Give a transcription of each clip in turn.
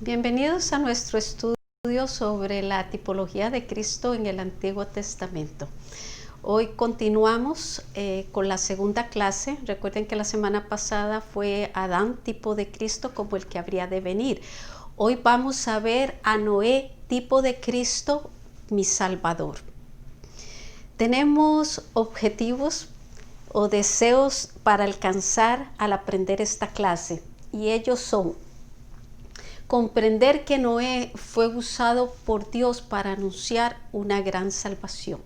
Bienvenidos a nuestro estudio sobre la tipología de Cristo en el Antiguo Testamento. Hoy continuamos con la segunda clase. Recuerden que la semana pasada fue Adán, tipo de Cristo, como el que habría de venir. Hoy vamos a ver a Noé, tipo de Cristo, mi Salvador. Tenemos objetivos o deseos para alcanzar al aprender esta clase, y ellos son: comprender que Noé fue usado por Dios para anunciar una gran salvación.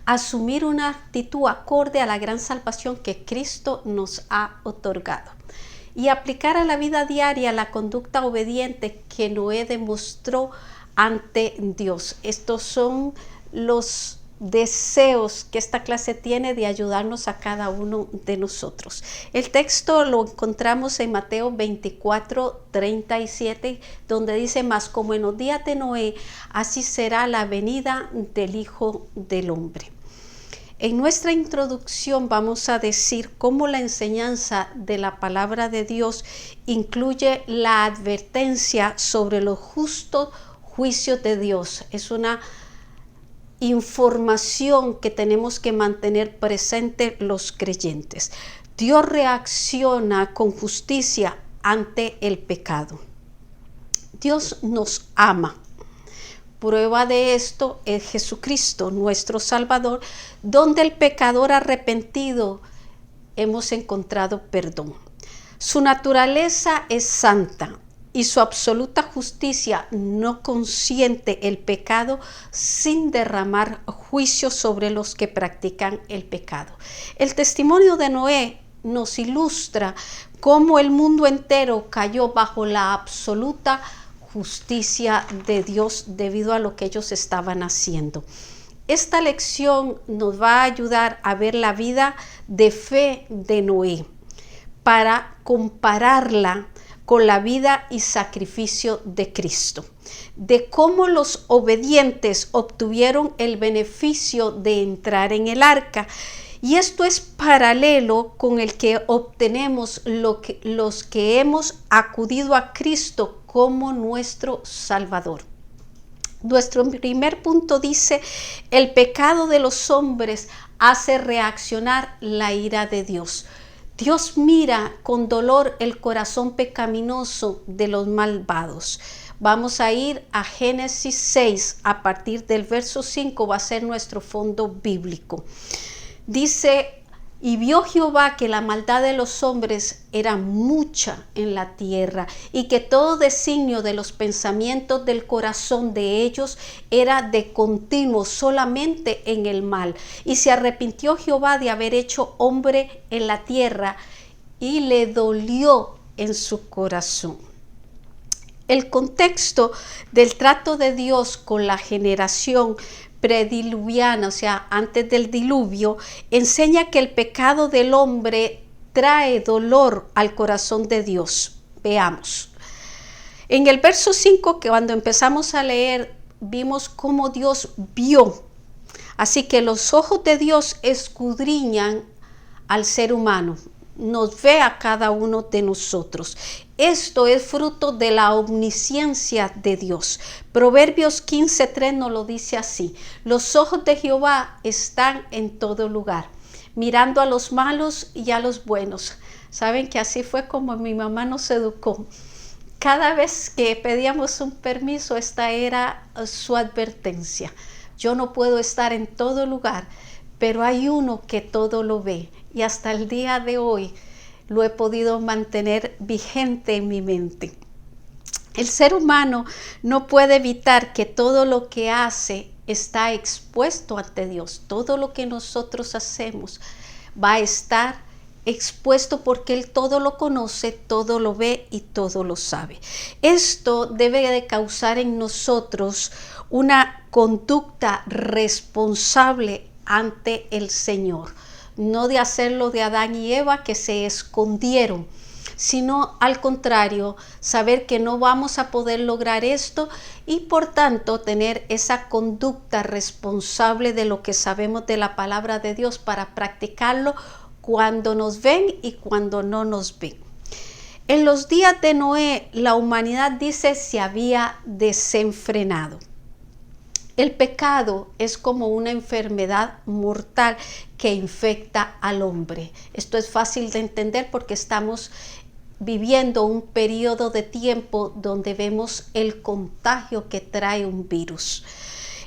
Asumir una actitud acorde a la gran salvación que Cristo nos ha otorgado. Y aplicar a la vida diaria la conducta obediente que Noé demostró ante Dios. Estos son los deseos que esta clase tiene de ayudarnos a cada uno de nosotros. El texto lo encontramos en Mateo 24:37, donde dice: mas como en los días de Noé, así será la venida del Hijo del Hombre. En nuestra introducción vamos a decir cómo la enseñanza de la palabra de Dios incluye la advertencia sobre los justos juicios de Dios. Es una información que tenemos que mantener presente los creyentes. Dios reacciona con justicia ante el pecado. Dios nos ama. Prueba de esto es Jesucristo, nuestro Salvador, donde el pecador arrepentido hemos encontrado perdón. Su naturaleza es santa y su absoluta justicia no consiente el pecado sin derramar juicio sobre los que practican el pecado. El testimonio de Noé nos ilustra cómo el mundo entero cayó bajo la absoluta justicia de Dios debido a lo que ellos estaban haciendo. Esta lección nos va a ayudar a ver la vida de fe de Noé para compararla con la vida y sacrificio de Cristo, de cómo los obedientes obtuvieron el beneficio de entrar en el arca. Y esto es paralelo con el que obtenemos los que hemos acudido a Cristo como nuestro Salvador. Nuestro primer punto dice: el pecado de los hombres hace reaccionar la ira de Dios. Dios mira con dolor el corazón pecaminoso de los malvados. Vamos a ir a Génesis 6, a partir del verso 5, va a ser nuestro fondo bíblico. Dice: y vio Jehová que la maldad de los hombres era mucha en la tierra, y que todo designio de los pensamientos del corazón de ellos era de continuo solamente en el mal. Y se arrepintió Jehová de haber hecho hombre en la tierra, y le dolió en su corazón. El contexto del trato de Dios con la generación prediluviana, o sea, antes del diluvio, enseña que el pecado del hombre trae dolor al corazón de Dios. Veamos. En el verso 5, que cuando empezamos a leer, vimos cómo Dios vio. Así que los ojos de Dios escudriñan al ser humano, nos ve a cada uno de nosotros. Esto es fruto de la omnisciencia de Dios. Proverbios 15:3 nos lo dice así: los ojos de Jehová están en todo lugar, mirando a los malos y a los buenos. Saben que así fue como mi mamá nos educó. Cada vez que pedíamos un permiso, esta era su advertencia: yo no puedo estar en todo lugar, pero hay uno que todo lo ve. Y hasta el día de hoy lo he podido mantener vigente en mi mente. El ser humano no puede evitar que todo lo que hace está expuesto ante Dios. Todo lo que nosotros hacemos va a estar expuesto porque Él todo lo conoce, todo lo ve y todo lo sabe. Esto debe de causar en nosotros una conducta responsable ante el Señor. No de hacerlo de Adán y Eva, que se escondieron, sino al contrario, saber que no vamos a poder lograr esto y por tanto tener esa conducta responsable de lo que sabemos de la palabra de Dios para practicarlo cuando nos ven y cuando no nos ven. En los días de Noé, la humanidad, dice, se había desenfrenado. El pecado es como una enfermedad mortal que infecta al hombre. Esto es fácil de entender porque estamos viviendo un periodo de tiempo donde vemos el contagio que trae un virus.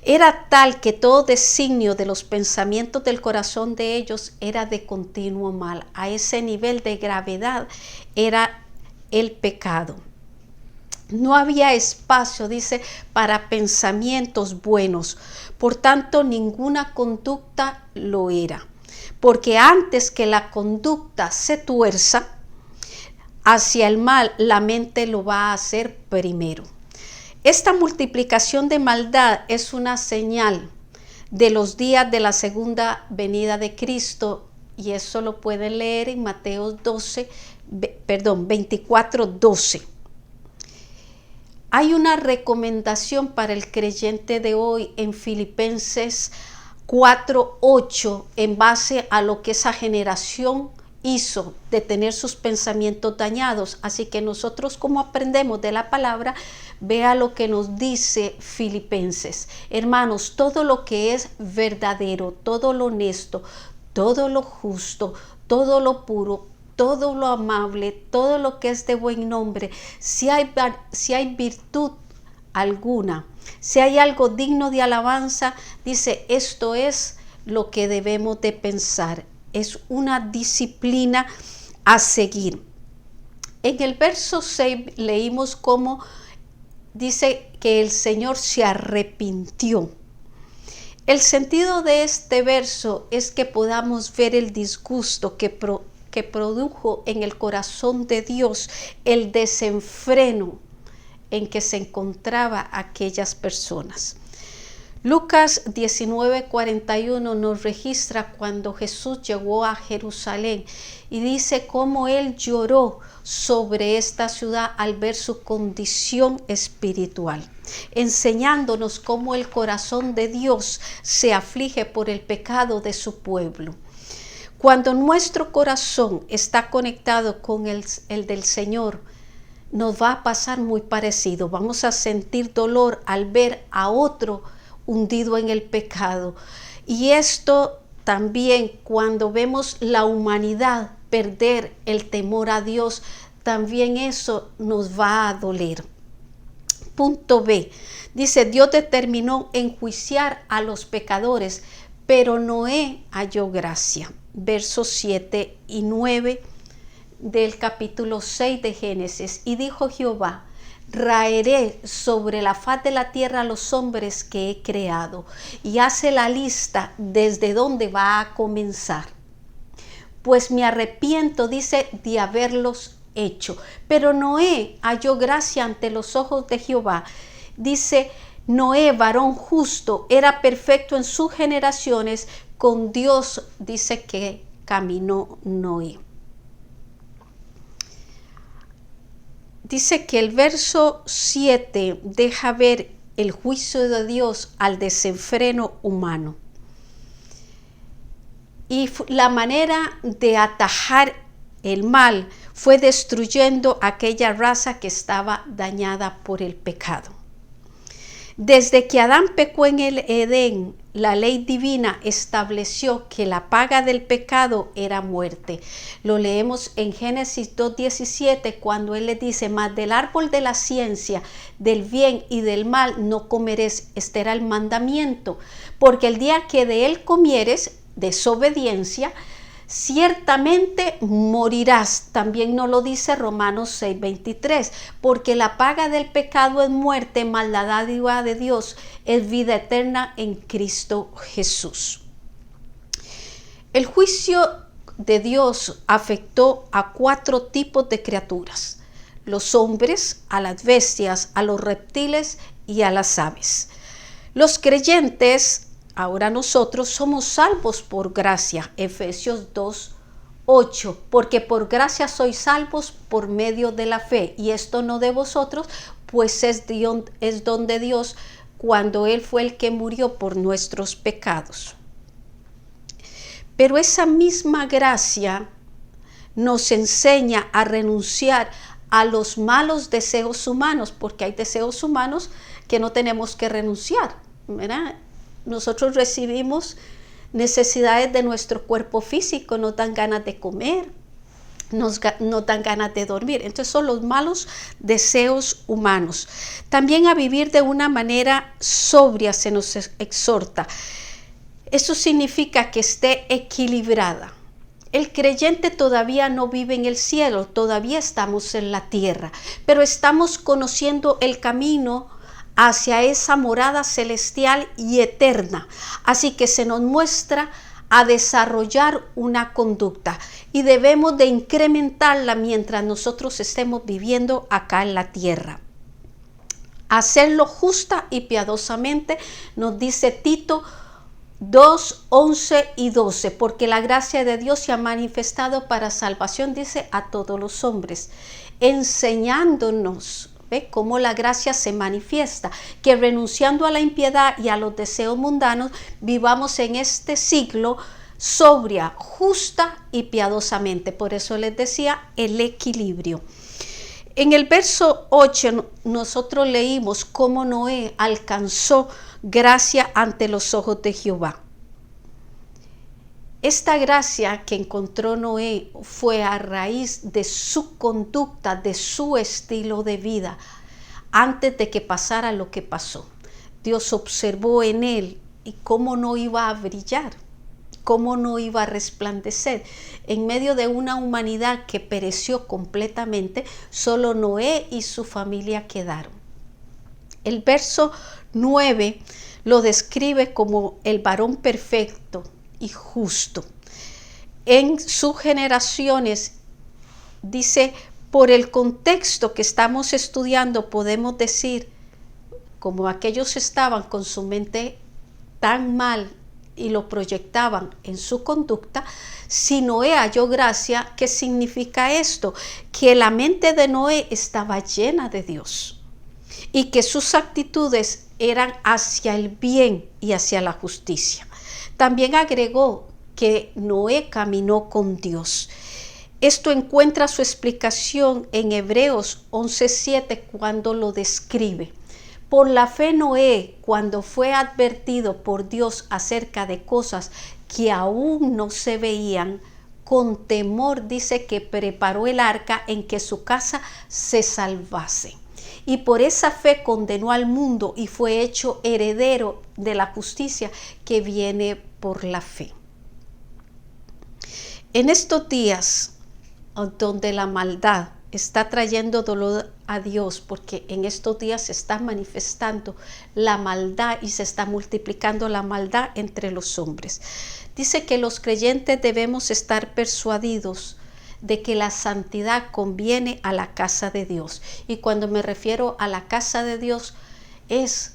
Era tal que todo designio de los pensamientos del corazón de ellos era de continuo mal. A ese nivel de gravedad era el pecado. No había espacio, dice, para pensamientos buenos. Por tanto, ninguna conducta lo era. Porque antes que la conducta se tuerza hacia el mal, la mente lo va a hacer primero. Esta multiplicación de maldad es una señal de los días de la segunda venida de Cristo, y eso lo pueden leer en Mateo 24:12. Hay una recomendación para el creyente de hoy en Filipenses 4:8, en base a lo que esa generación hizo de tener sus pensamientos dañados. Así que nosotros, como aprendemos de la palabra, vea lo que nos dice Filipenses. Hermanos, todo lo que es verdadero, todo lo honesto, todo lo justo, todo lo puro, todo lo amable, todo lo que es de buen nombre, si hay virtud alguna, si hay algo digno de alabanza, dice, esto es lo que debemos de pensar. Es una disciplina a seguir. En el verso 6 leímos cómo dice que el Señor se arrepintió. El sentido de este verso es que podamos ver el disgusto que produjo en el corazón de Dios el desenfreno en que se encontraba aquellas personas. Lucas 19:41 nos registra cuando Jesús llegó a Jerusalén y dice cómo él lloró sobre esta ciudad al ver su condición espiritual, enseñándonos cómo el corazón de Dios se aflige por el pecado de su pueblo. Cuando nuestro corazón está conectado con el del Señor, nos va a pasar muy parecido. Vamos a sentir dolor al ver a otro hundido en el pecado. Y esto también, cuando vemos la humanidad perder el temor a Dios, también eso nos va a doler. Punto B. Dice, Dios determinó enjuiciar a los pecadores, pero Noé halló gracia. Versos 7 y 9 del capítulo 6 de Génesis. Y dijo Jehová, raeré sobre la faz de la tierra a los hombres que he creado. Y hace la lista desde dónde va a comenzar. Pues me arrepiento, dice, de haberlos hecho. Pero Noé halló gracia ante los ojos de Jehová. Dice, Noé, varón justo, era perfecto en sus generaciones. Con Dios dice que caminó Noé. Dice que el verso 7 deja ver el juicio de Dios al desenfreno humano. Y la manera de atajar el mal fue destruyendo aquella raza que estaba dañada por el pecado. Desde que Adán pecó en el Edén, la ley divina estableció que la paga del pecado era muerte. Lo leemos en Génesis 2:17, cuando él le dice, mas del árbol de la ciencia, del bien y del mal no comeréis. Este era el mandamiento, porque el día que de él comieres, desobediencia, ciertamente morirás. También nos lo dice Romanos 6:23, porque la paga del pecado es muerte, mas la dádiva de Dios es vida eterna en Cristo Jesús. El juicio de Dios afectó a 4 tipos de criaturas: los hombres, a las bestias, a los reptiles y a las aves. Los creyentes, ahora nosotros, somos salvos por gracia. Efesios 2:8, porque por gracia sois salvos por medio de la fe, y esto no de vosotros, pues es don de Dios, cuando Él fue el que murió por nuestros pecados. Pero esa misma gracia nos enseña a renunciar a los malos deseos humanos, porque hay deseos humanos que no tenemos que renunciar, ¿verdad? Nosotros recibimos necesidades de nuestro cuerpo físico, nos dan ganas de comer, nos dan ganas de dormir. Entonces son los malos deseos humanos. También a vivir de una manera sobria se nos exhorta. Eso significa que esté equilibrada. El creyente todavía no vive en el cielo, todavía estamos en la tierra, pero estamos conociendo el camino hacia esa morada celestial y eterna. Así que se nos muestra a desarrollar una conducta y debemos de incrementarla mientras nosotros estemos viviendo acá en la tierra. Hacerlo justa y piadosamente, nos dice Tito 2, 11 y 12, porque la gracia de Dios se ha manifestado para salvación, dice, a todos los hombres, enseñándonos cómo la gracia se manifiesta, que renunciando a la impiedad y a los deseos mundanos, vivamos en este siglo sobria, justa y piadosamente. Por eso les decía el equilibrio. En el verso 8 nosotros leímos cómo Noé alcanzó gracia ante los ojos de Jehová. Esta gracia que encontró Noé fue a raíz de su conducta, de su estilo de vida, antes de que pasara lo que pasó. Dios observó en él y cómo no iba a brillar, cómo no iba a resplandecer. En medio de una humanidad que pereció completamente, solo Noé y su familia quedaron. El verso 9 lo describe como el varón perfecto y justo. En sus generaciones, dice, por el contexto que estamos estudiando, podemos decir, como aquellos estaban con su mente tan mal y lo proyectaban en su conducta, si Noé halló gracia, ¿qué significa esto? Que la mente de Noé estaba llena de Dios y que sus actitudes eran hacia el bien y hacia la justicia. También agregó que Noé caminó con Dios. Esto encuentra su explicación en Hebreos 11:7 cuando lo describe. Por la fe Noé, cuando fue advertido por Dios acerca de cosas que aún no se veían, con temor dice que preparó el arca en que su casa se salvase. Y por esa fe condenó al mundo y fue hecho heredero de la justicia que viene por la fe. En estos días donde la maldad está trayendo dolor a Dios, porque en estos días se está manifestando la maldad y se está multiplicando la maldad entre los hombres. Dice que los creyentes debemos estar persuadidos de que la santidad conviene a la casa de Dios. Y cuando me refiero a la casa de Dios, es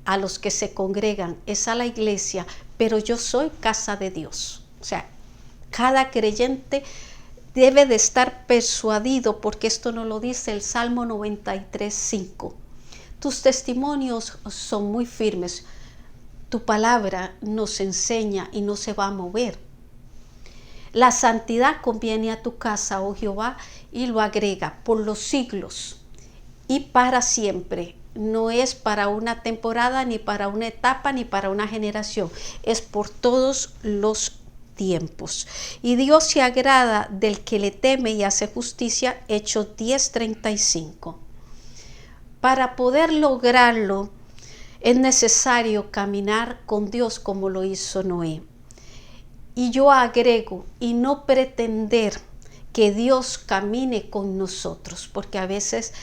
a los que se congregan, es a la iglesia, pero yo soy casa de Dios. O sea, cada creyente debe de estar persuadido, porque esto nos lo dice el Salmo 93:5. Tus testimonios son muy firmes, tu palabra nos enseña y no se va a mover. La santidad conviene a tu casa, oh Jehová, y lo agrega por los siglos y para siempre. No es para una temporada, ni para una etapa, ni para una generación. Es por todos los tiempos. Y Dios se agrada del que le teme y hace justicia. Hechos 10:35. Para poder lograrlo es necesario caminar con Dios como lo hizo Noé. Y yo agrego, y no pretender que Dios camine con nosotros, porque a veces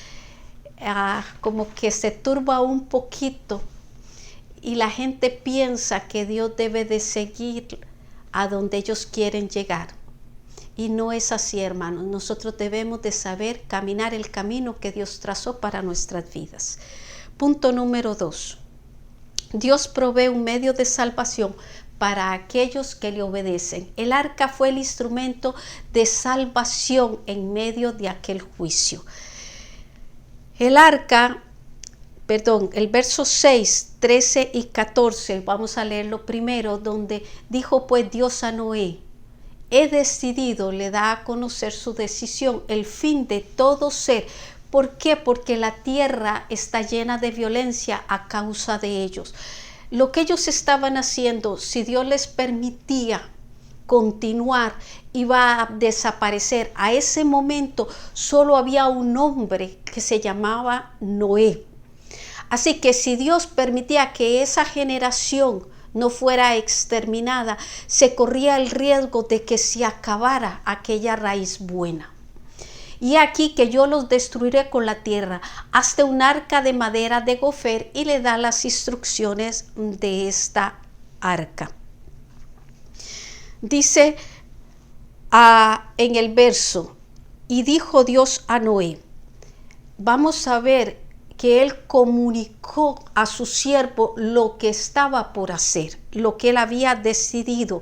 como que se turba un poquito y la gente piensa que Dios debe de seguir a donde ellos quieren llegar. Y no es así, hermanos. Nosotros debemos de saber caminar el camino que Dios trazó para nuestras vidas. Punto número 2. Dios provee un medio de salvación para aquellos que le obedecen. El arca fue el instrumento de salvación en medio de aquel juicio. El verso 6, 13 y 14, vamos a leerlo primero, donde dijo pues Dios a Noé, he decidido, le da a conocer su decisión, el fin de todo ser. ¿Por qué? Porque la tierra está llena de violencia a causa de ellos. Lo que ellos estaban haciendo, si Dios les permitía continuar, iba a desaparecer. A ese momento solo había un hombre que se llamaba Noé. Así que si Dios permitía que esa generación no fuera exterminada, se corría el riesgo de que se acabara aquella raíz buena. Y aquí que yo los destruiré con la tierra. Hazte un arca de madera de gofer, y le da las instrucciones de esta arca. Dice en el verso, y dijo Dios a Noé. Vamos a ver que él comunicó a su siervo lo que estaba por hacer, lo que él había decidido.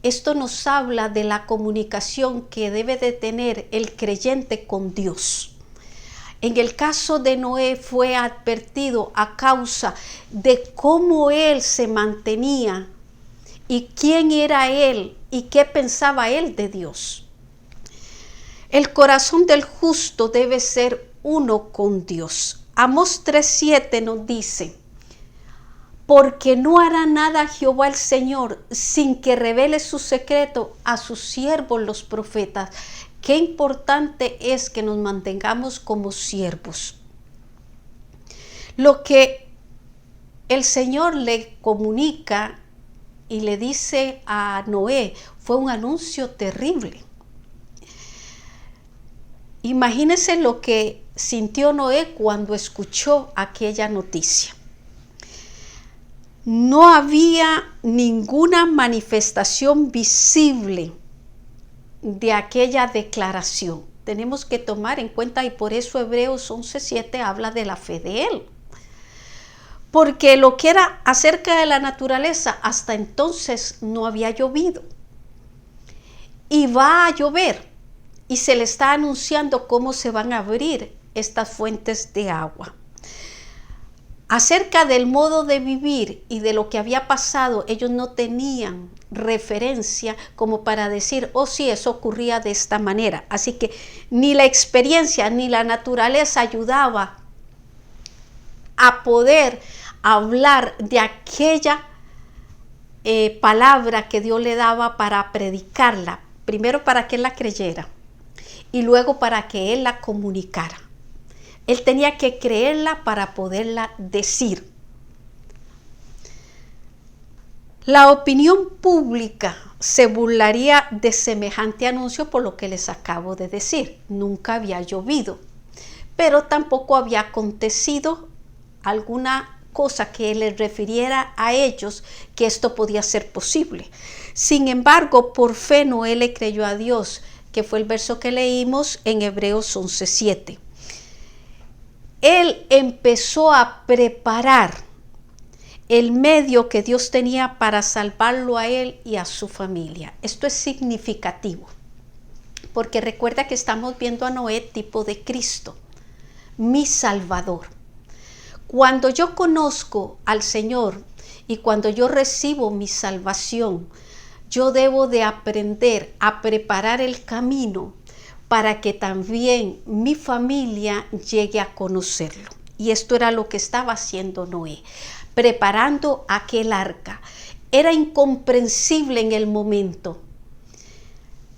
Esto nos habla de la comunicación que debe de tener el creyente con Dios. En el caso de Noé fue advertido a causa de cómo él se mantenía y quién era él y qué pensaba él de Dios. El corazón del justo debe ser uno con Dios. Amós 3:7 nos dice: porque no hará nada Jehová el Señor sin que revele su secreto a sus siervos los profetas. Qué importante es que nos mantengamos como siervos. Lo que el Señor le comunica y le dice a Noé fue un anuncio terrible. Imagínense lo que sintió Noé cuando escuchó aquella noticia. No había ninguna manifestación visible de aquella declaración. Tenemos que tomar en cuenta, y por eso Hebreos 11:7 habla de la fe de él. Porque lo que era acerca de la naturaleza, hasta entonces no había llovido. Y va a llover, y se le está anunciando cómo se van a abrir estas fuentes de agua. Acerca del modo de vivir y de lo que había pasado, ellos no tenían referencia como para decir, oh sí, eso ocurría de esta manera. Así que ni la experiencia ni la naturaleza ayudaba a poder hablar de aquella palabra que Dios le daba para predicarla. Primero para que él la creyera y luego para que él la comunicara. Él tenía que creerla para poderla decir. La opinión pública se burlaría de semejante anuncio por lo que les acabo de decir. Nunca había llovido, pero tampoco había acontecido alguna cosa que les refiriera a ellos que esto podía ser posible. Sin embargo, por fe Noé le creyó a Dios, que fue el verso que leímos en Hebreos 11:7. Él empezó a preparar el medio que Dios tenía para salvarlo a él y a su familia. Esto es significativo, porque recuerda que estamos viendo a Noé tipo de Cristo, mi Salvador. Cuando yo conozco al Señor y cuando yo recibo mi salvación, yo debo de aprender a preparar el camino para que también mi familia llegue a conocerlo. Y esto era lo que estaba haciendo Noé, preparando aquel arca. Era incomprensible en el momento.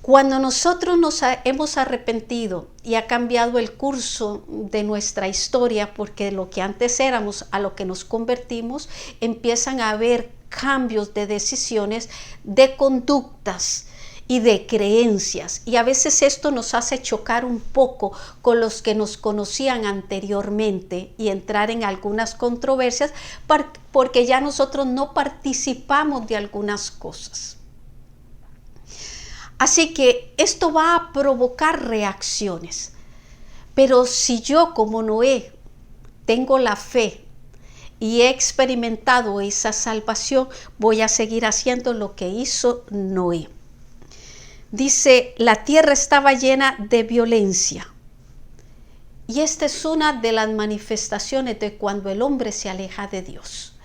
Cuando nosotros nos hemos arrepentido y ha cambiado el curso de nuestra historia, porque lo que antes éramos a lo que nos convertimos, empiezan a haber cambios de decisiones, de conductas y de creencias, y a veces esto nos hace chocar un poco con los que nos conocían anteriormente y entrar en algunas controversias porque ya nosotros no participamos de algunas cosas. Así que esto va a provocar reacciones, pero si yo como Noé tengo la fe y he experimentado esa salvación, voy a seguir haciendo lo que hizo Noé. Dice, la tierra estaba llena de violencia. Y esta es una de las manifestaciones de cuando el hombre se aleja de Dios.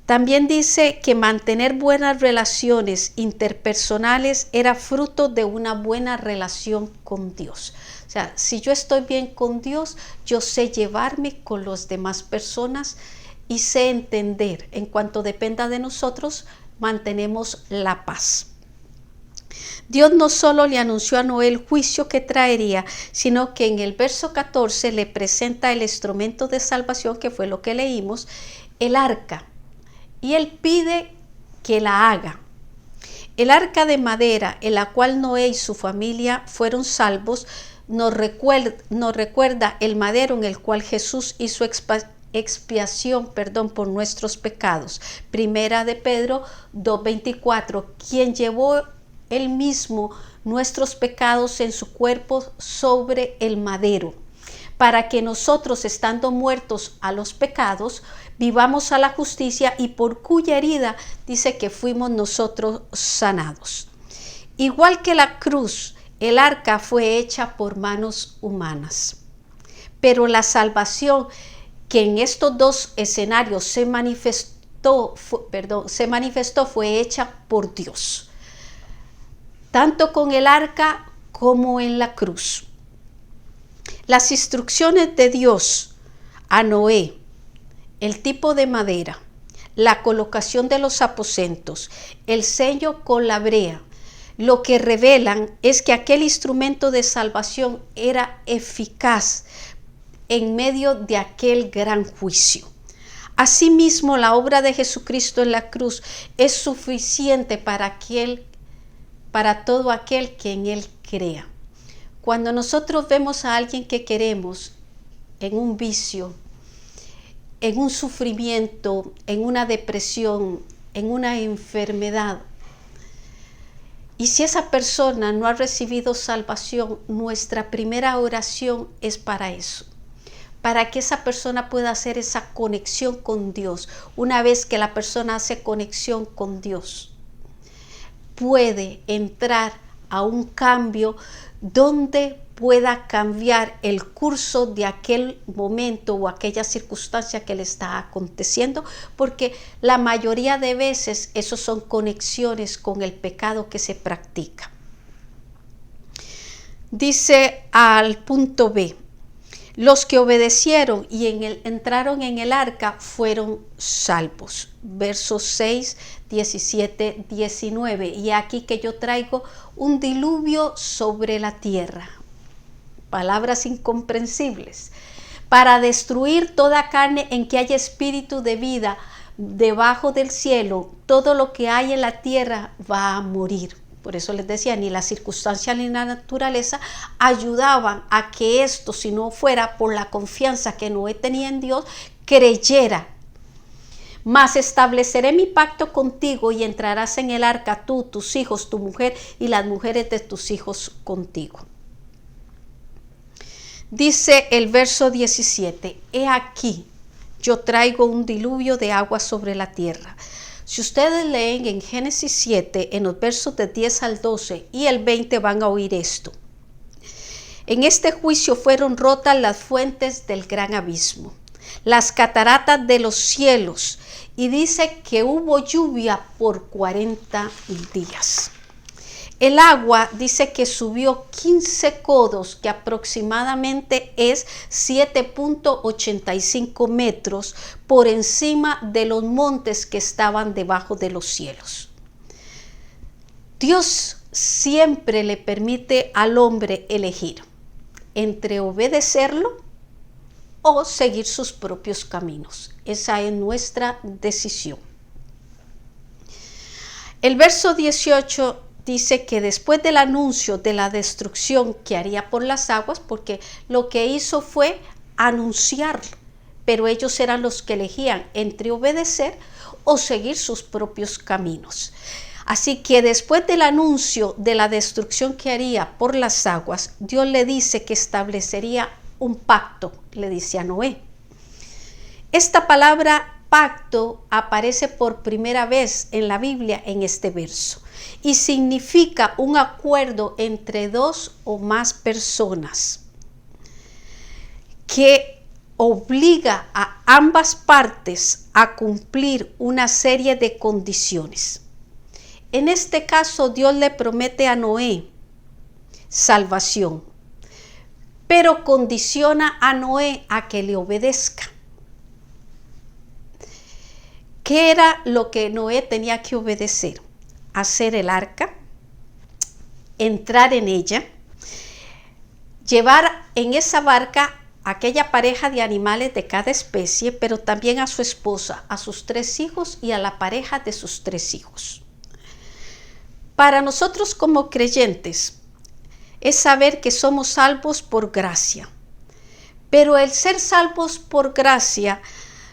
También dice que mantener buenas relaciones interpersonales era fruto de una buena relación con Dios. O sea, si yo estoy bien con Dios, yo sé llevarme con las demás personas y sé entender. En cuanto dependa de nosotros, mantenemos la paz. Dios no solo le anunció a Noé el juicio que traería, sino que en el verso 14 le presenta el instrumento de salvación, que fue lo que leímos, el arca. Y él pide que la haga. El arca de madera en la cual Noé y su familia fueron salvos nos recuerda el madero en el cual Jesús hizo expiación por nuestros pecados. Primera de Pedro 2:24, quien llevó él mismo nuestros pecados en su cuerpo sobre el madero, para que nosotros, estando muertos a los pecados, vivamos a la justicia, y por cuya herida dice que fuimos nosotros sanados. Igual que la cruz, el arca fue hecha por manos humanas, pero la salvación que en estos dos escenarios se manifestó fue hecha por Dios, tanto con el arca como en la cruz. Las instrucciones de Dios a Noé, el tipo de madera, la colocación de los aposentos, el sello con la brea, lo que revelan es que aquel instrumento de salvación era eficaz en medio de aquel gran juicio. Asimismo, la obra de Jesucristo en la cruz es suficiente para todo aquel que en él crea. Cuando nosotros vemos a alguien que queremos en un vicio, en un sufrimiento, en una depresión, en una enfermedad, y si esa persona no ha recibido salvación, nuestra primera oración es para eso, para que esa persona pueda hacer esa conexión con Dios. Una vez que la persona hace conexión con Dios, puede entrar a un cambio donde pueda cambiar el curso de aquel momento o aquella circunstancia que le está aconteciendo, porque la mayoría de veces esos son conexiones con el pecado que se practica. Dice al punto B, los que obedecieron y entraron en el arca fueron salvos. Versos 6, 17, 19. Y aquí que yo traigo un diluvio sobre la tierra. Palabras incomprensibles. Para destruir toda carne en que haya espíritu de vida debajo del cielo, todo lo que hay en la tierra va a morir. Por eso les decía, ni la circunstancia ni la naturaleza ayudaban a que esto, si no fuera por la confianza que Noé tenía en Dios, creyera. Mas estableceré mi pacto contigo y entrarás en el arca tú, tus hijos, tu mujer y las mujeres de tus hijos contigo. Dice el verso 17, he aquí, yo traigo un diluvio de agua sobre la tierra. Si ustedes leen en Génesis 7, en los versos de 10 al 12 y el 20 van a oír esto. En este juicio fueron rotas las fuentes del gran abismo, las cataratas de los cielos, y dice que hubo lluvia por 40 días. El agua dice que subió 15 codos, que aproximadamente es 7.85 metros por encima de los montes que estaban debajo de los cielos. Dios siempre le permite al hombre elegir entre obedecerlo o seguir sus propios caminos. Esa es nuestra decisión. El verso 18 dice que después del anuncio de la destrucción que haría por las aguas, porque lo que hizo fue anunciar, pero ellos eran los que elegían entre obedecer o seguir sus propios caminos. Así que después del anuncio de la destrucción que haría por las aguas, Dios le dice que establecería un pacto, le dice a Noé. Esta palabra pacto aparece por primera vez en la Biblia en este verso y significa un acuerdo entre dos o más personas que obliga a ambas partes a cumplir una serie de condiciones. En este caso, Dios le promete a Noé salvación, pero condiciona a Noé a que le obedezca. ¿Qué era lo que Noé tenía que obedecer? Hacer el arca, entrar en ella, llevar en esa barca a aquella pareja de animales de cada especie, pero también a su esposa, a sus 3 hijos y a la pareja de sus 3 hijos. Para nosotros como creyentes es saber que somos salvos por gracia, pero el ser salvos por gracia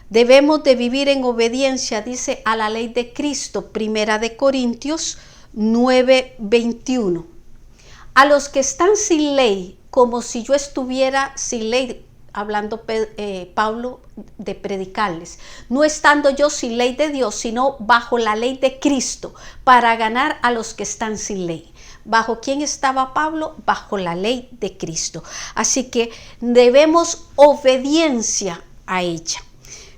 debemos de vivir en obediencia, dice, a la ley de Cristo, 1 Corintios 9:21. A los que están sin ley, como si yo estuviera sin ley, hablando Pablo de predicarles, no estando yo sin ley de Dios, sino bajo la ley de Cristo, para ganar a los que están sin ley. ¿Bajo quién estaba Pablo? Bajo la ley de Cristo. Así que debemos obediencia a ella.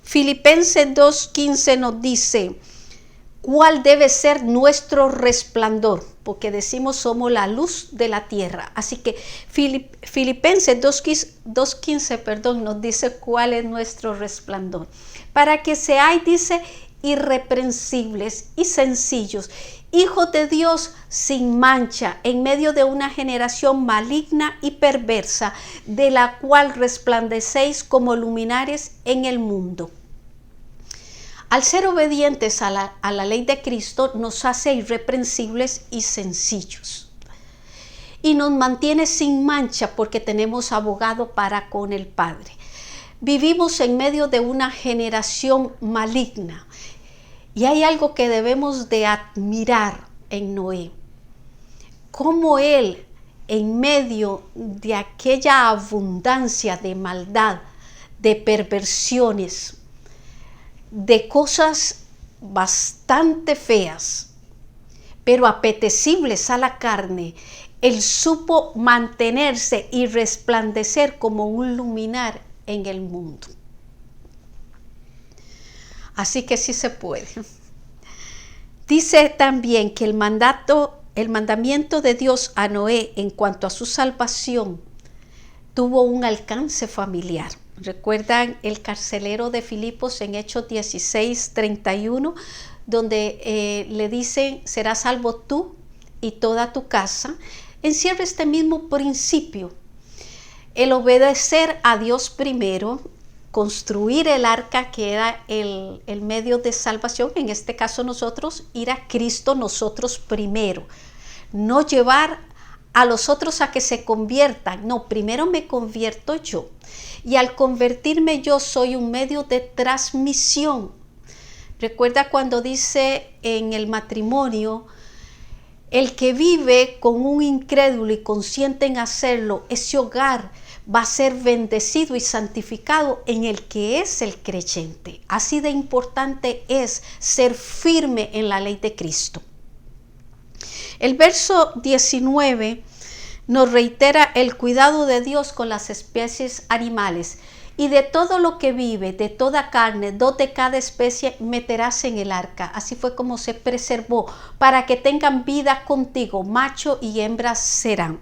Filipenses 2:15 nos dice cuál debe ser nuestro resplandor, porque decimos somos la luz de la tierra. Así que Filipenses 2:15 nos dice cuál es nuestro resplandor. Para que seáis, dice, irreprensibles y sencillos, hijos de Dios sin mancha, en medio de una generación maligna y perversa, de la cual resplandecéis como luminares en el mundo. Al ser obedientes a la ley de Cristo, nos hace irreprensibles y sencillos. Y nos mantiene sin mancha porque tenemos abogado para con el Padre. Vivimos en medio de una generación maligna. Y hay algo que debemos de admirar en Noé. Cómo él, en medio de aquella abundancia de maldad, de perversiones, de cosas bastante feas, pero apetecibles a la carne, él supo mantenerse y resplandecer como un luminar en el mundo. Así que sí se puede. Dice también que el mandamiento de Dios a Noé en cuanto a su salvación tuvo un alcance familiar. ¿Recuerdan el carcelero de Filipos en Hechos 16:31, donde le dicen, serás salvo tú y toda tu casa? Encierra este mismo principio, el obedecer a Dios primero, construir el arca que era el medio de salvación, en este caso nosotros, ir a Cristo nosotros primero, no llevar a los otros a que se conviertan, no, primero me convierto yo, y al convertirme yo soy un medio de transmisión. Recuerda cuando dice en el matrimonio, el que vive con un incrédulo y consiente en hacerlo, ese hogar va a ser bendecido y santificado en el que es el creyente. Así de importante es ser firme en la ley de Cristo. El verso 19 nos reitera el cuidado de Dios con las especies animales. Y de todo lo que vive, de toda carne, 2 de cada especie meterás en el arca. Así fue como se preservó, para que tengan vida contigo, macho y hembra serán.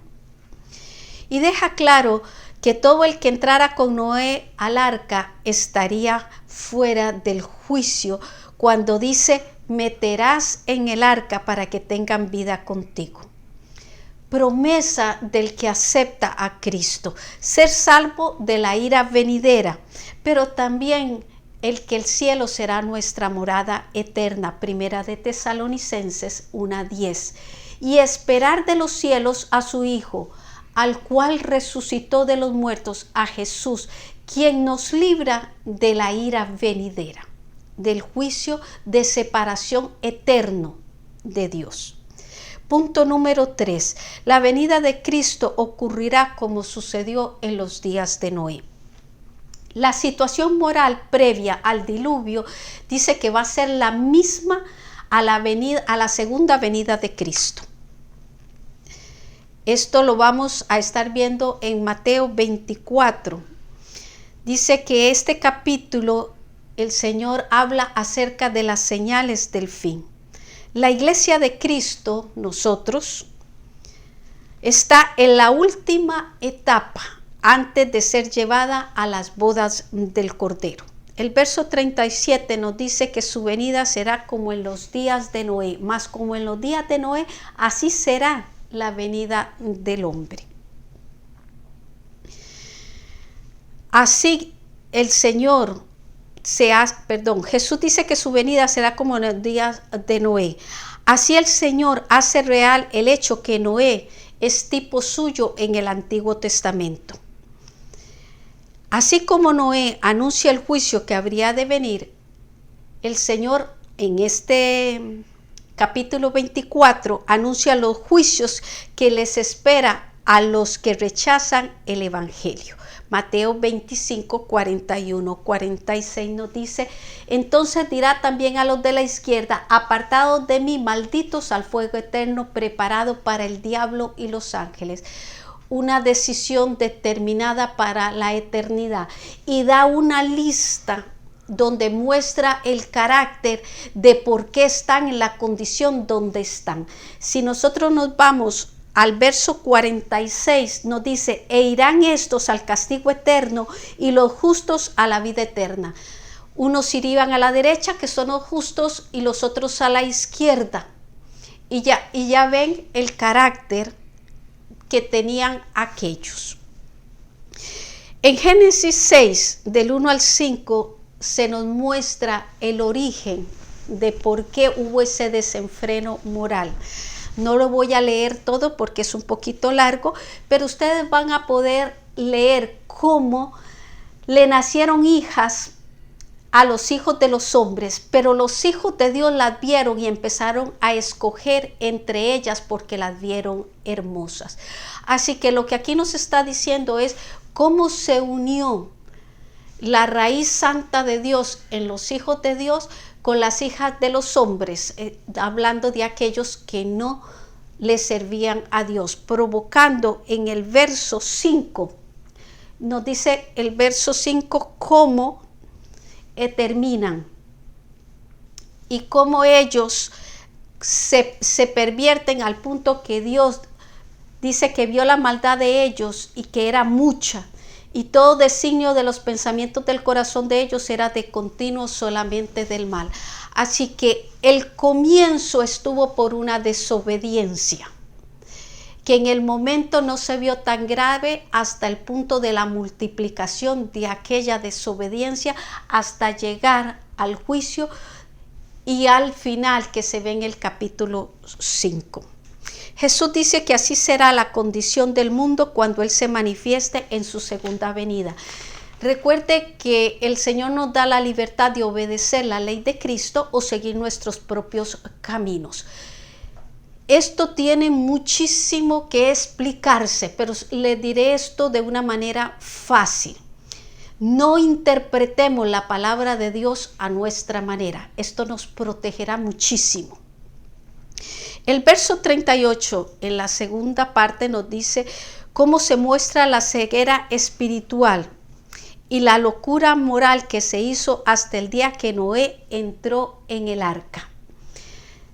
Y deja claro que todo el que entrara con Noé al arca estaría fuera del juicio, cuando dice, meterás en el arca para que tengan vida contigo. Promesa del que acepta a Cristo, ser salvo de la ira venidera, pero también el que el cielo será nuestra morada eterna, 1 de Tesalonicenses 1:10, y esperar de los cielos a su Hijo, al cual resucitó de los muertos, a Jesús, quien nos libra de la ira venidera, del juicio de separación eterno de Dios. Punto número 3. La venida de Cristo ocurrirá como sucedió en los días de Noé. La situación moral previa al diluvio dice que va a ser la misma a la segunda venida de Cristo. Esto lo vamos a estar viendo en Mateo 24. Dice que este capítulo el Señor habla acerca de las señales del fin. La iglesia de Cristo, nosotros, está en la última etapa antes de ser llevada a las bodas del Cordero. El verso 37 nos dice que su venida será como en los días de Noé, mas como en los días de Noé, así será la venida del hombre. Así el Señor Jesús dice que su venida será como en los días de Noé. Así el Señor hace real el hecho que Noé es tipo suyo en el Antiguo Testamento. Así como Noé anuncia el juicio que habría de venir, el Señor en este capítulo 24 anuncia los juicios que les espera a los que rechazan el Evangelio. Mateo 25, 41, 46 nos dice: entonces dirá también a los de la izquierda, apartados de mí, malditos, al fuego eterno preparado para el diablo y los ángeles. Una decisión determinada para la eternidad, y da una lista donde muestra el carácter de por qué están en la condición donde están. Si nosotros nos vamos al verso 46, nos dice: e irán estos al castigo eterno y los justos a la vida eterna. Unos irían a la derecha, que son los justos, y los otros a la izquierda. Y ya ven el carácter que tenían aquellos. En Génesis 6, del 1 al 5, se nos muestra el origen de por qué hubo ese desenfreno moral. No lo voy a leer todo porque es un poquito largo, pero ustedes van a poder leer cómo le nacieron hijas a los hijos de los hombres, pero los hijos de Dios las vieron y empezaron a escoger entre ellas porque las vieron hermosas. Así que lo que aquí nos está diciendo es cómo se unió la raíz santa de Dios en los hijos de Dios con las hijas de los hombres, hablando de aquellos que no le servían a Dios, provocando en el verso 5, nos dice el verso 5 cómo terminan y cómo ellos se pervierten al punto que Dios dice que vio la maldad de ellos y que era mucha, y todo designio de los pensamientos del corazón de ellos era de continuo solamente del mal. Así que el comienzo estuvo por una desobediencia, que en el momento no se vio tan grave hasta el punto de la multiplicación de aquella desobediencia hasta llegar al juicio y al final que se ve en el capítulo 5. Jesús dice que así será la condición del mundo cuando Él se manifieste en su segunda venida. Recuerde que el Señor nos da la libertad de obedecer la ley de Cristo o seguir nuestros propios caminos. Esto tiene muchísimo que explicarse, pero le diré esto de una manera fácil. No interpretemos la palabra de Dios a nuestra manera. Esto nos protegerá muchísimo. El verso 38 en la segunda parte nos dice cómo se muestra la ceguera espiritual y la locura moral que se hizo hasta el día que Noé entró en el arca.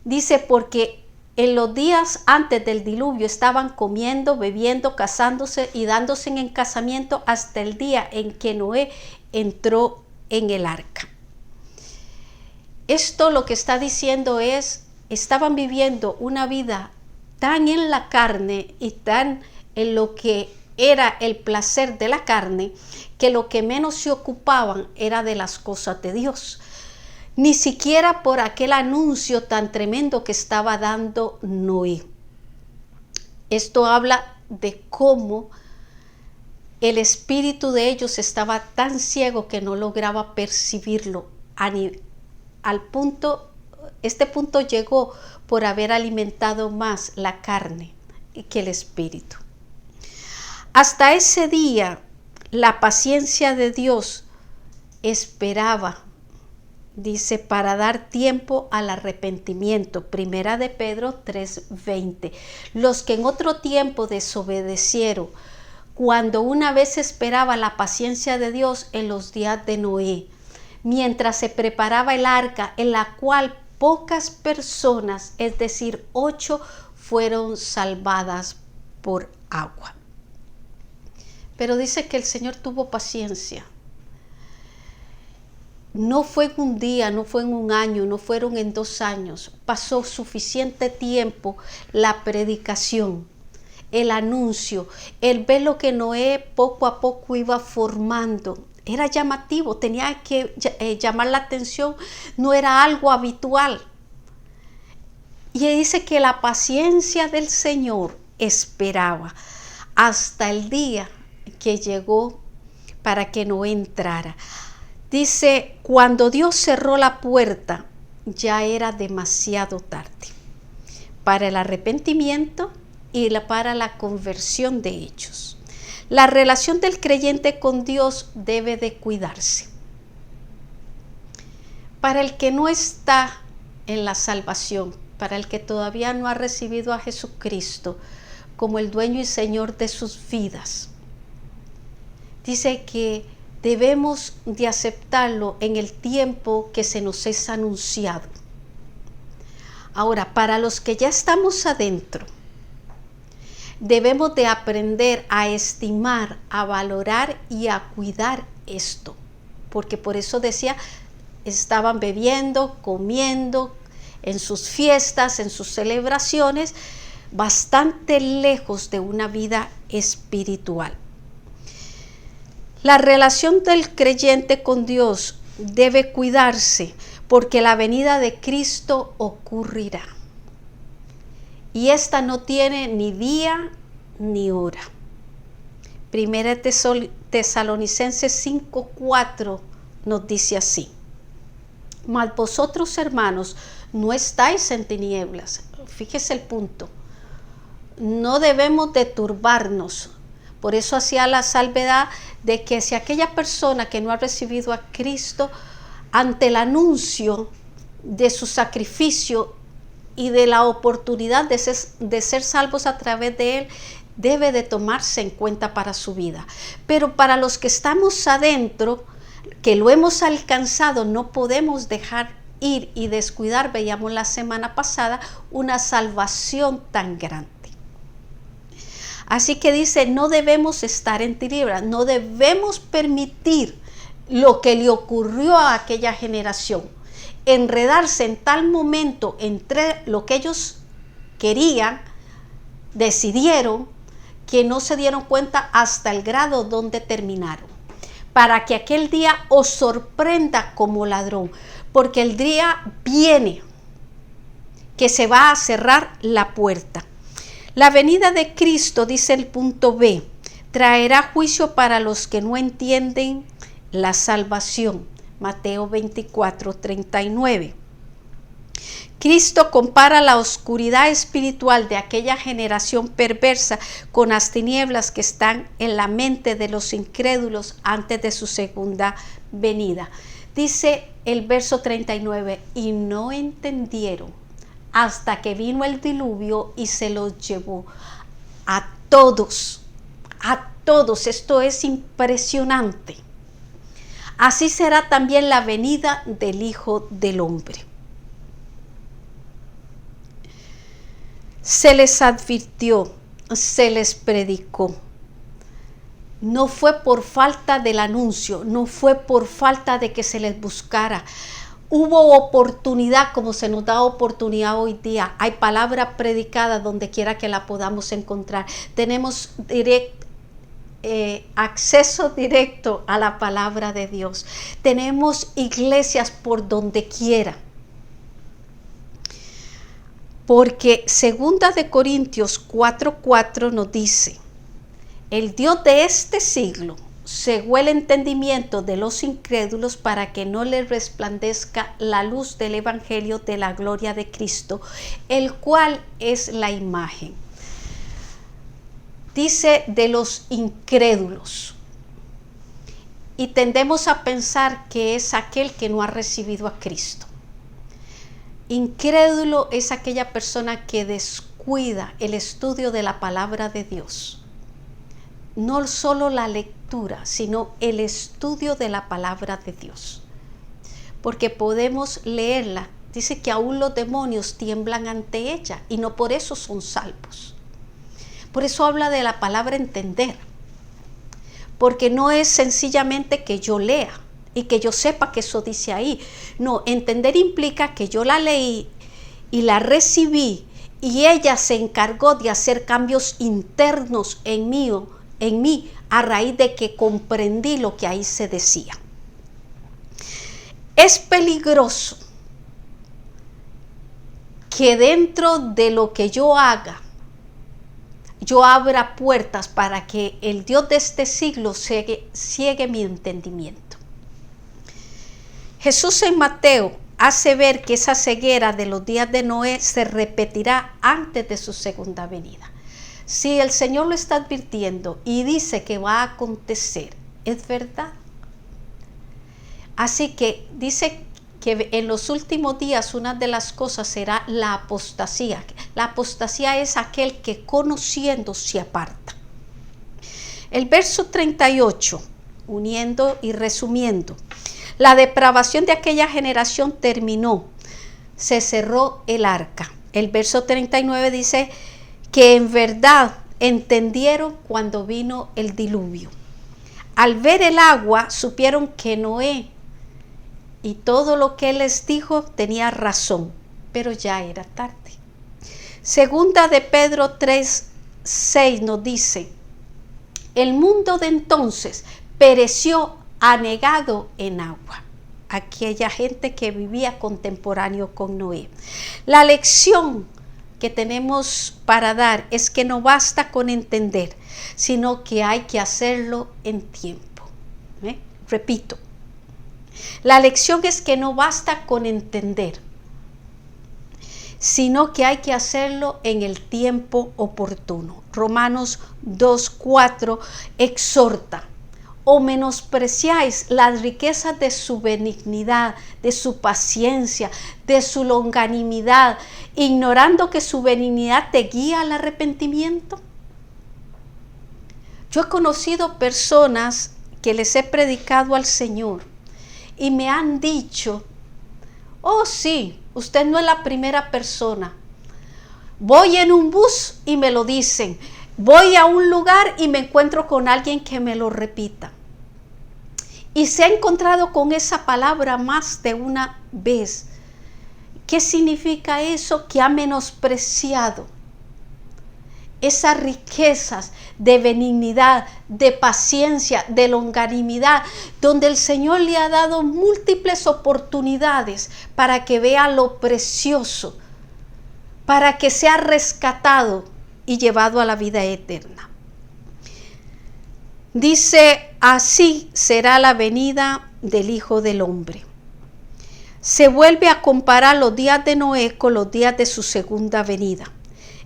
Dice, porque en los días antes del diluvio estaban comiendo, bebiendo, casándose y dándose en casamiento hasta el día en que Noé entró en el arca. Esto lo que está diciendo es, estaban viviendo una vida tan en la carne y tan en lo que era el placer de la carne, que lo que menos se ocupaban era de las cosas de Dios. Ni siquiera por aquel anuncio tan tremendo que estaba dando Noé. Esto habla de cómo el espíritu de ellos estaba tan ciego que no lograba percibirlo al punto. Este punto llegó por haber alimentado más la carne que el espíritu. Hasta ese día, la paciencia de Dios esperaba, dice, para dar tiempo al arrepentimiento. Primera de Pedro 3:20. Los que en otro tiempo desobedecieron, cuando una vez esperaba la paciencia de Dios en los días de Noé, mientras se preparaba el arca, en la cual pocas personas, es decir, 8, fueron salvadas por agua. Pero dice que el Señor tuvo paciencia. No fue en un día, no fue en un año, no fueron en 2 años. Pasó suficiente tiempo la predicación, el anuncio, el ver lo que Noé poco a poco iba formando. Era llamativo, tenía que llamar la atención, no era algo habitual. Y dice que la paciencia del Señor esperaba hasta el día que llegó para que Noé entrara. Dice, cuando Dios cerró la puerta, ya era demasiado tarde para el arrepentimiento y para la conversión de ellos. La relación del creyente con Dios debe de cuidarse. Para el que no está en la salvación, para el que todavía no ha recibido a Jesucristo como el dueño y Señor de sus vidas, dice que debemos de aceptarlo en el tiempo que se nos es anunciado. Ahora, para los que ya estamos adentro, debemos de aprender a estimar, a valorar y a cuidar esto. Porque por eso decía, estaban bebiendo, comiendo, en sus fiestas, en sus celebraciones, bastante lejos de una vida espiritual. La relación del creyente con Dios debe cuidarse porque la venida de Cristo ocurrirá. Y esta no tiene ni día ni hora. Primera Tesalonicenses 5:4 nos dice así: mas vosotros, hermanos, no estáis en tinieblas. Fíjese el punto. No debemos de turbarnos. Por eso hacía la salvedad de que si aquella persona que no ha recibido a Cristo, ante el anuncio de su sacrificio y de la oportunidad de ser salvos a través de él, debe de tomarse en cuenta para su vida. Pero para los que estamos adentro, que lo hemos alcanzado, no podemos dejar ir y descuidar, veíamos la semana pasada, una salvación tan grande. Así que dice, no debemos estar en tinieblas, no debemos permitir lo que le ocurrió a aquella generación, enredarse en tal momento entre lo que ellos querían, decidieron, que no se dieron cuenta hasta el grado donde terminaron, para que aquel día os sorprenda como ladrón, porque el día viene que se va a cerrar la puerta. La venida de Cristo, dice el punto B, traerá juicio para los que no entienden la salvación. Mateo 24:39. Cristo compara la oscuridad espiritual de aquella generación perversa con las tinieblas que están en la mente de los incrédulos antes de su segunda venida. Dice el verso 39, y no entendieron hasta que vino el diluvio y se los llevó a todos, a todos. Esto es impresionante. Así será también la venida del Hijo del Hombre. Se les advirtió, se les predicó. No fue por falta del anuncio, no fue por falta de que se les buscara. Hubo oportunidad, como se nos da oportunidad hoy día. Hay palabra predicada donde quiera que la podamos encontrar. Tenemos acceso directo a la palabra de Dios. Tenemos iglesias por donde quiera. Porque 2 de Corintios 4:4 nos dice, el Dios de este siglo cegó el entendimiento de los incrédulos para que no les resplandezca la luz del evangelio de la gloria de Cristo, el cual es la imagen. Dice de los incrédulos. Y tendemos a pensar que es aquel que no ha recibido a Cristo. Incrédulo es aquella persona que descuida el estudio de la palabra de Dios. no solo la lectura, sino el estudio de la palabra de Dios. Porque podemos leerla. Dice que aún los demonios tiemblan ante ella y no por eso son salvos. Por eso habla de la palabra entender. Porque no es sencillamente que yo lea y que yo sepa que eso dice ahí. No, entender implica que yo la leí y la recibí y ella se encargó de hacer cambios internos en mí a raíz de que comprendí lo que ahí se decía. Es peligroso que dentro de lo que yo haga, yo abra puertas para que el Dios de este siglo ciegue mi entendimiento. Jesús en Mateo hace ver que esa ceguera de los días de Noé se repetirá antes de su segunda venida. Si el Señor lo está advirtiendo y dice que va a acontecer, es verdad. Así que dice que en los últimos días una de las cosas será la apostasía. La apostasía es aquel que conociendo se aparta. El verso 38, uniendo y resumiendo, la depravación de aquella generación terminó, se cerró el arca. El verso 39 dice que en verdad entendieron cuando vino el diluvio. Al ver el agua supieron que Noé y todo lo que él les dijo tenía razón, pero ya era tarde. Segunda de Pedro 3:6 nos dice, el mundo de entonces pereció anegado en agua. Aquella gente que vivía contemporáneo con Noé. La lección que tenemos para dar es que no basta con entender, sino que hay que hacerlo en tiempo. Repito, la lección es que no basta con entender, sino que hay que hacerlo en el tiempo oportuno. Romanos 2:4 exhorta, o menospreciáis las riquezas de su benignidad, de su paciencia, de su longanimidad, ignorando que su benignidad te guía al arrepentimiento. Yo he conocido personas que les he predicado al Señor y me han dicho, oh sí, usted no es la primera persona. Voy en un bus y me lo dicen. Voy a un lugar y me encuentro con alguien que me lo repita. Y se ha encontrado con esa palabra más de una vez. ¿Qué significa eso? Que ha menospreciado esas riquezas de benignidad, de paciencia, de longanimidad, donde el Señor le ha dado múltiples oportunidades para que vea lo precioso, para que sea rescatado y llevado a la vida eterna. Dice, así será la venida del Hijo del Hombre. Se vuelve a comparar los días de Noé con los días de su segunda venida.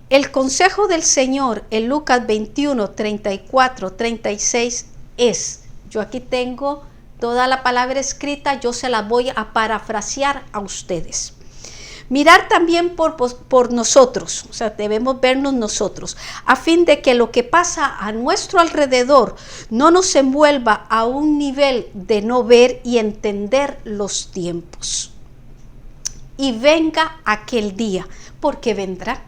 El consejo del Señor en Lucas 21, 34, 36 es, yo aquí tengo toda la palabra escrita, yo se la voy a parafrasear a ustedes. Mirar también por nosotros, o sea, debemos vernos nosotros, a fin de que lo que pasa a nuestro alrededor no nos envuelva a un nivel de no ver y entender los tiempos. Y venga aquel día, porque vendrá,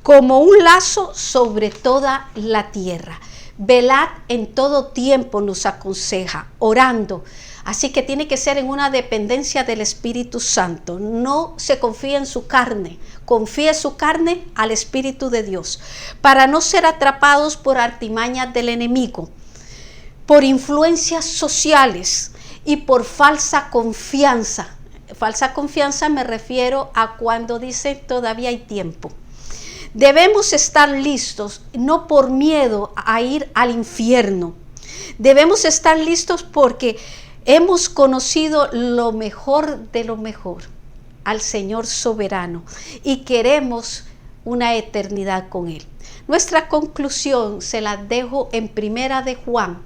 como un lazo sobre toda la tierra. Velad en todo tiempo, nos aconseja, orando. Así que tiene que ser en una dependencia del Espíritu Santo. No se confía en su carne, confíe su carne al Espíritu de Dios, para no ser atrapados por artimañas del enemigo, por influencias sociales y por falsa confianza. Falsa confianza me refiero a cuando dice todavía hay tiempo. Debemos estar listos, no por miedo a ir al infierno. Debemos estar listos porque hemos conocido lo mejor de lo mejor, al Señor soberano, y queremos una eternidad con Él. Nuestra conclusión se la dejo en Primera de Juan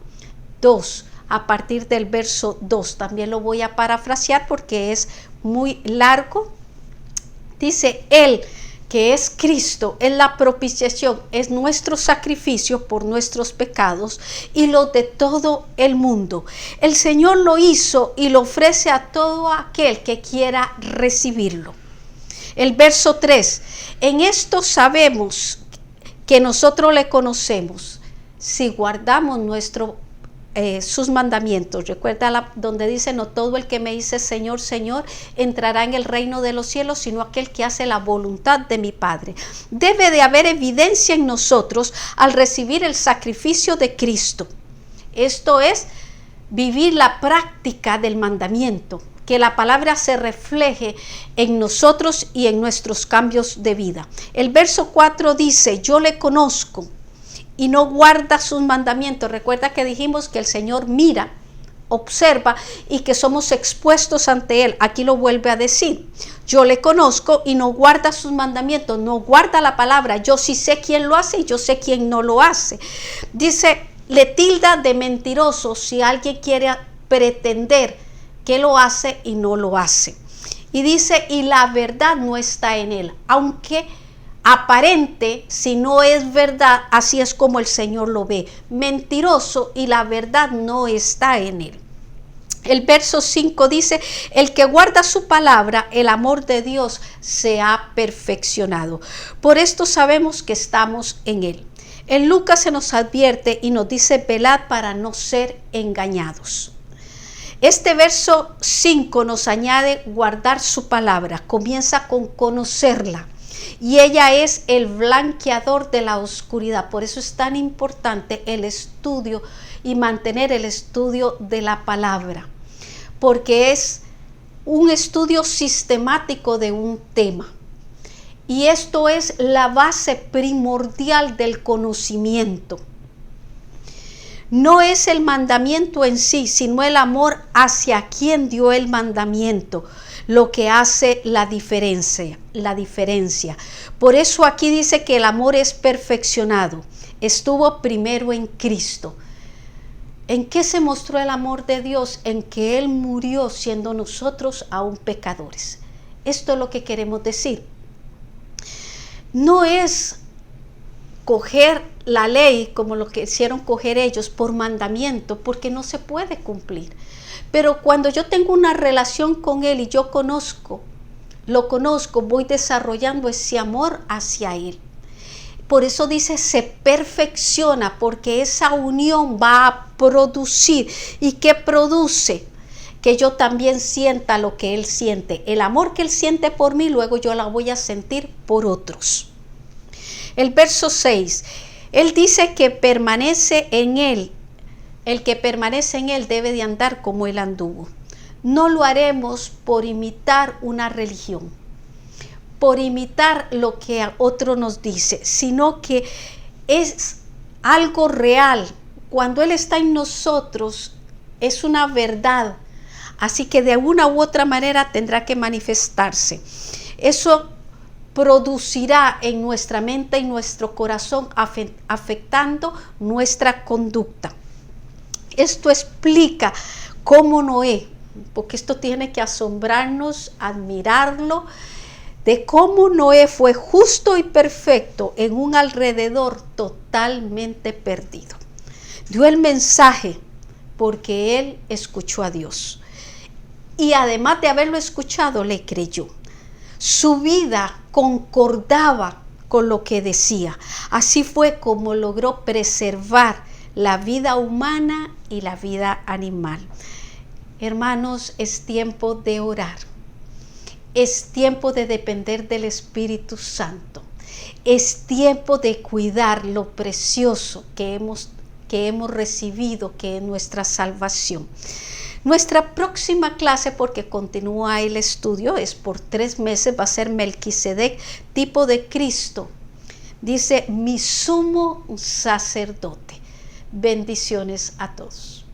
2, a partir del verso 2. También lo voy a parafrasear porque es muy largo. Dice, Él que es Cristo, es la propiciación, es nuestro sacrificio por nuestros pecados y los de todo el mundo. El Señor lo hizo y lo ofrece a todo aquel que quiera recibirlo. El verso 3, en esto sabemos que nosotros le conocemos si guardamos sus mandamientos. Recuerda donde dice, no todo el que me dice Señor, Señor, entrará en el reino de los cielos, sino aquel que hace la voluntad de mi Padre. Debe de haber evidencia en nosotros al recibir el sacrificio de Cristo. Esto es vivir la práctica del mandamiento, que la palabra se refleje en nosotros y en nuestros cambios de vida. El verso 4 dice, yo le conozco y no guarda sus mandamientos. Recuerda que dijimos que el Señor mira, observa y que somos expuestos ante Él. Aquí lo vuelve a decir. Yo le conozco y no guarda sus mandamientos, no guarda la palabra. Yo sí sé quién lo hace y yo sé quién no lo hace. Dice, le tilda de mentiroso si alguien quiere pretender que lo hace y no lo hace. Y dice, y la verdad no está en él, aunque aparente, si no es verdad, así es como el Señor lo ve. Mentiroso y la verdad no está en él. El verso 5 dice, el que guarda su palabra, el amor de Dios se ha perfeccionado. Por esto sabemos que estamos en él. En Lucas se nos advierte y nos dice, velad para no ser engañados. Este verso 5 nos añade guardar su palabra, comienza con conocerla. Y ella es el blanqueador de la oscuridad. Por eso es tan importante el estudio y mantener el estudio de la palabra. Porque es un estudio sistemático de un tema. Y esto es la base primordial del conocimiento. No es el mandamiento en sí, sino el amor hacia quien dio el mandamiento, lo que hace la diferencia. Por eso aquí dice que el amor es perfeccionado. Estuvo primero en Cristo. ¿En qué se mostró el amor de Dios? En que Él murió siendo nosotros aún pecadores. Esto es lo que queremos decir. No es coger la ley como lo que hicieron coger ellos por mandamiento, porque no se puede cumplir. Pero cuando yo tengo una relación con Él y yo lo conozco, voy desarrollando ese amor hacia Él. Por eso dice, se perfecciona, porque esa unión va a producir. ¿Y qué produce? Que yo también sienta lo que Él siente. El amor que Él siente por mí, luego yo la voy a sentir por otros. El verso 6, Él dice que permanece en Él. El que permanece en Él debe de andar como Él anduvo. No lo haremos por imitar una religión, por imitar lo que otro nos dice, sino que es algo real. Cuando Él está en nosotros, es una verdad. Así que de una u otra manera tendrá que manifestarse. Eso producirá en nuestra mente y nuestro corazón, afectando nuestra conducta. Esto explica cómo Noé, porque esto tiene que asombrarnos, admirarlo, de cómo Noé fue justo y perfecto en un alrededor totalmente perdido. Dio el mensaje porque él escuchó a Dios. Y además de haberlo escuchado, le creyó. Su vida concordaba con lo que decía. Así fue como logró preservar la vida humana y la vida animal. Hermanos, es tiempo de orar. Es tiempo de depender del Espíritu Santo. Es tiempo de cuidar lo precioso que hemos recibido, que es nuestra salvación. Nuestra próxima clase, porque continúa el estudio, es por 3 meses, va a ser Melquisedec, tipo de Cristo. Dice, mi sumo sacerdote. Bendiciones a todos.